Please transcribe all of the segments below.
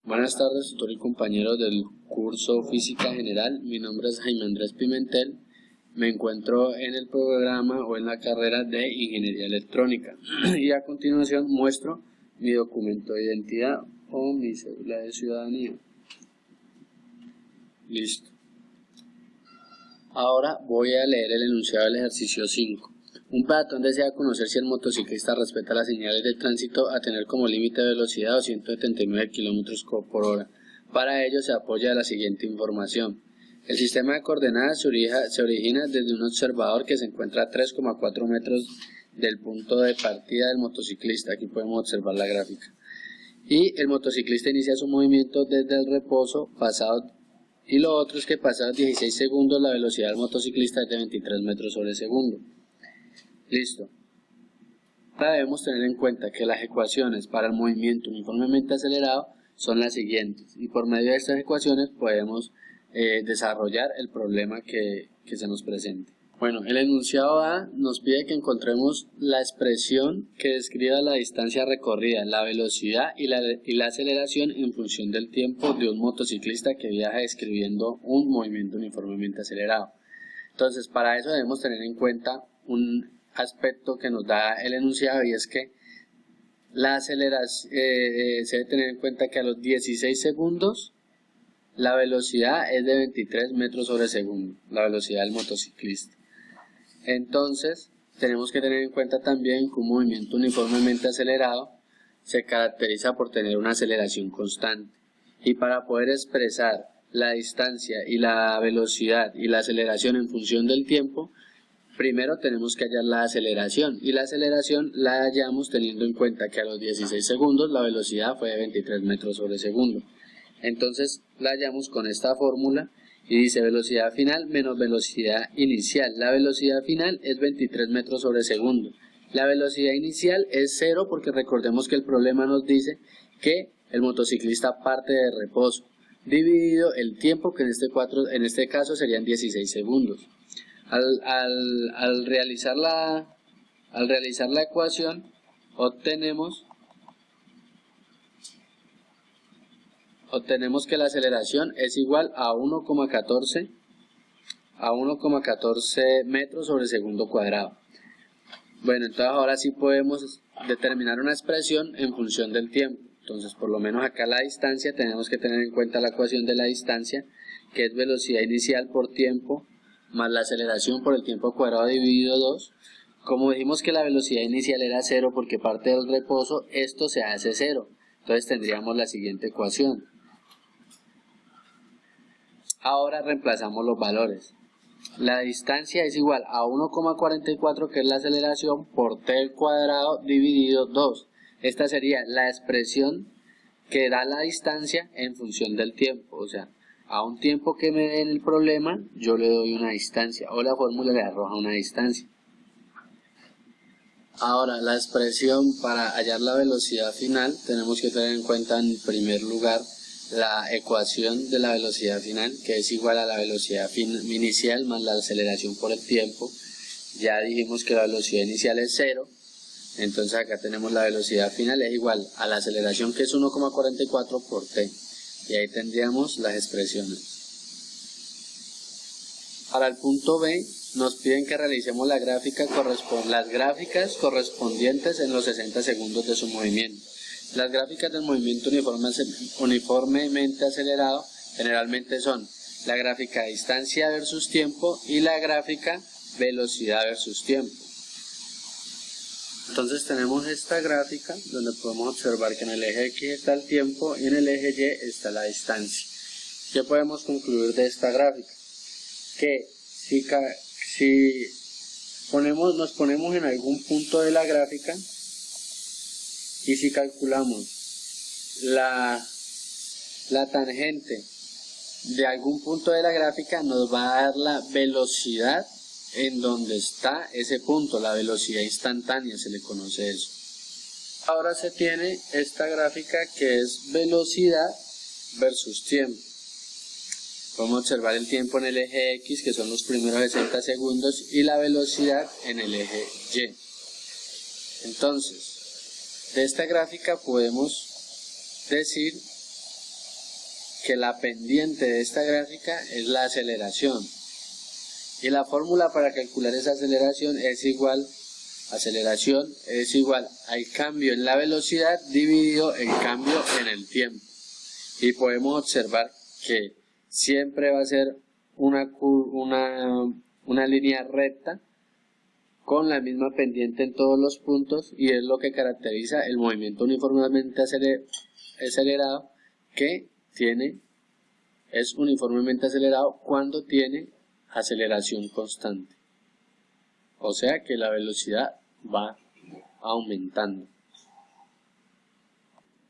Buenas tardes, tutor y compañeros del curso Física General. Mi nombre es Jaime Andrés Pimentel. Me encuentro en el programa o en la carrera de Ingeniería Electrónica. Y a continuación muestro mi documento de identidad o mi cédula de ciudadanía. Listo. Ahora voy a leer el enunciado del ejercicio 5. Un peatón desea conocer si el motociclista respeta las señales de tránsito a tener como límite de velocidad 279 km por hora. Para ello se apoya la siguiente información. El sistema de coordenadas se origina desde un observador que se encuentra a 3,4 metros del punto de partida del motociclista. Aquí podemos observar la gráfica. Y el motociclista inicia su movimiento desde el reposo y lo otro es que pasados 16 segundos la velocidad del motociclista es de 23 metros sobre segundo. Listo. Ahora debemos tener en cuenta que las ecuaciones para el movimiento uniformemente acelerado son las siguientes, y por medio de estas ecuaciones podemos desarrollar el problema que se nos presente. Bueno, el enunciado A nos pide que encontremos la expresión que describa la distancia recorrida, la velocidad y la aceleración en función del tiempo de un motociclista que viaja describiendo un movimiento uniformemente acelerado. Entonces, para eso debemos tener en cuenta un aspecto que nos da el enunciado, y es que la aceleración se debe tener en cuenta que a los 16 segundos la velocidad es de 23 metros sobre segundo, la velocidad del motociclista. Entonces tenemos que tener en cuenta también que un movimiento uniformemente acelerado se caracteriza por tener una aceleración constante, y para poder expresar la distancia y la velocidad y la aceleración en función del tiempo, primero tenemos que hallar la aceleración, y la aceleración la hallamos teniendo en cuenta que a los 16 segundos la velocidad fue de 23 metros sobre segundo. Entonces la hallamos con esta fórmula y dice velocidad final menos velocidad inicial. La velocidad final es 23 metros sobre segundo. La velocidad inicial es 0 porque recordemos que el problema nos dice que el motociclista parte de reposo, dividido el tiempo que en este caso serían 16 segundos. Al realizar la ecuación obtenemos que la aceleración es igual a 1,14 metros sobre segundo cuadrado. Bueno, entonces ahora sí podemos determinar una expresión en función del tiempo. Entonces, por lo menos acá la distancia tenemos que tener en cuenta la ecuación de la distancia, que es velocidad inicial por tiempo más la aceleración por el tiempo cuadrado dividido 2. Como dijimos que la velocidad inicial era 0 porque parte del reposo, esto se hace 0. Entonces tendríamos la siguiente ecuación. Ahora reemplazamos los valores. La distancia es igual a 1,44, que es la aceleración, por t al cuadrado dividido 2. Esta sería la expresión que da la distancia en función del tiempo, o sea, a un tiempo que me dé el problema, yo le doy una distancia, o la fórmula le arroja una distancia. Ahora, la expresión para hallar la velocidad final, tenemos que tener en cuenta en primer lugar la ecuación de la velocidad final, que es igual a la velocidad inicial más la aceleración por el tiempo. Ya dijimos que la velocidad inicial es 0, entonces acá tenemos la velocidad final es igual a la aceleración, que es 1,44 por t. Y ahí tendríamos las expresiones. Para el punto B nos piden que realicemos las gráficas correspondientes en los 60 segundos de su movimiento. Las gráficas del movimiento uniformemente acelerado generalmente son la gráfica distancia versus tiempo y la gráfica velocidad versus tiempo. Entonces tenemos esta gráfica donde podemos observar que en el eje X está el tiempo y en el eje Y está la distancia. ¿Qué podemos concluir de esta gráfica? Que si nos ponemos en algún punto de la gráfica y si calculamos la tangente de algún punto de la gráfica, nos va a dar la velocidad en donde está ese punto, la velocidad instantánea se le conoce eso. Ahora se tiene esta gráfica que es velocidad versus tiempo. Podemos observar el tiempo en el eje X, que son los primeros 60 segundos, y la velocidad en el eje Y. Entonces, de esta gráfica podemos decir que la pendiente de esta gráfica es la aceleración. Y la fórmula para calcular esa aceleración es igual al cambio en la velocidad dividido el cambio en el tiempo. Y podemos observar que siempre va a ser una línea recta con la misma pendiente en todos los puntos, y es lo que caracteriza el movimiento uniformemente acelerado, que es uniformemente acelerado cuando tiene aceleración constante, o sea que la velocidad va aumentando.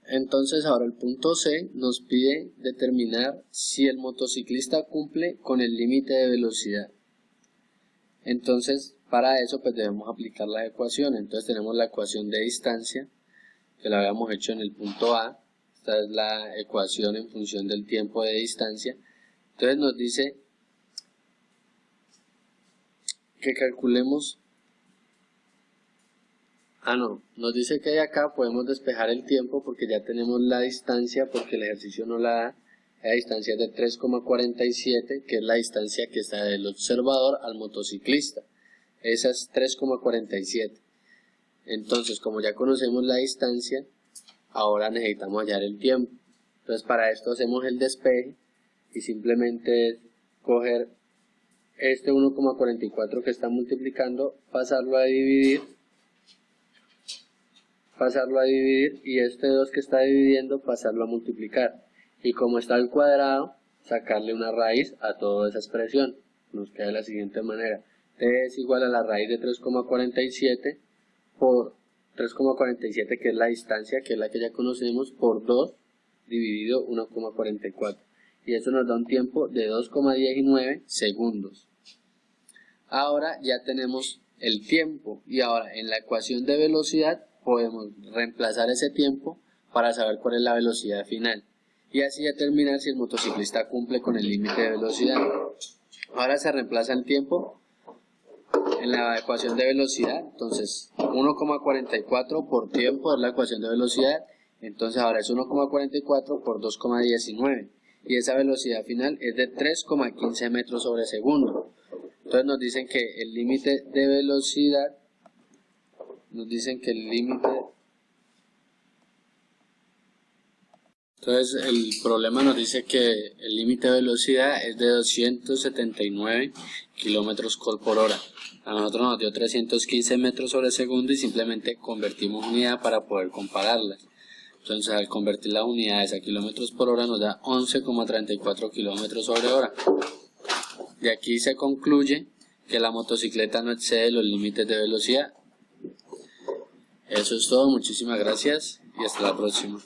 Entonces ahora el punto C nos pide determinar si el motociclista cumple con el límite de velocidad. Entonces para eso pues debemos aplicar la ecuación. Entonces tenemos la ecuación de distancia que la habíamos hecho en el punto A. Esta es la ecuación en función del tiempo de distancia. Entonces nos dice que calculemos, nos dice que de acá podemos despejar el tiempo porque ya tenemos la distancia, porque el ejercicio no la da. La distancia es de 3,47, que es la distancia que está del observador al motociclista. Esa es 3,47. Entonces, como ya conocemos la distancia, ahora necesitamos hallar el tiempo. Entonces para esto hacemos el despeje y simplemente es coger este 1,44 que está multiplicando, pasarlo a dividir y este 2 que está dividiendo pasarlo a multiplicar, y como está al cuadrado sacarle una raíz a toda esa expresión. Nos queda de la siguiente manera: t es igual a la raíz de 3,47 por 3,47, que es la distancia, que es la que ya conocemos, por 2 dividido 1,44, y eso nos da un tiempo de 2,19 segundos. Ahora ya tenemos el tiempo, y ahora en la ecuación de velocidad podemos reemplazar ese tiempo para saber cuál es la velocidad final, y así determinar si el motociclista cumple con el límite de velocidad. Ahora se reemplaza el tiempo en la ecuación de velocidad. Entonces 1,44 por tiempo es la ecuación de velocidad. Entonces ahora es 1,44 por 2,19, y esa velocidad final es de 3,15 metros sobre segundo. Entonces nos dicen que el límite de velocidad, entonces el problema nos dice que el límite de velocidad es de 279 kilómetros por hora. A nosotros nos dio 315 metros sobre segundo y simplemente convertimos unidad para poder compararlas. Entonces al convertir las unidades a kilómetros por hora nos da 11,34 kilómetros sobre hora. De aquí se concluye que la motocicleta no excede los límites de velocidad. Eso es todo, muchísimas gracias y hasta la próxima.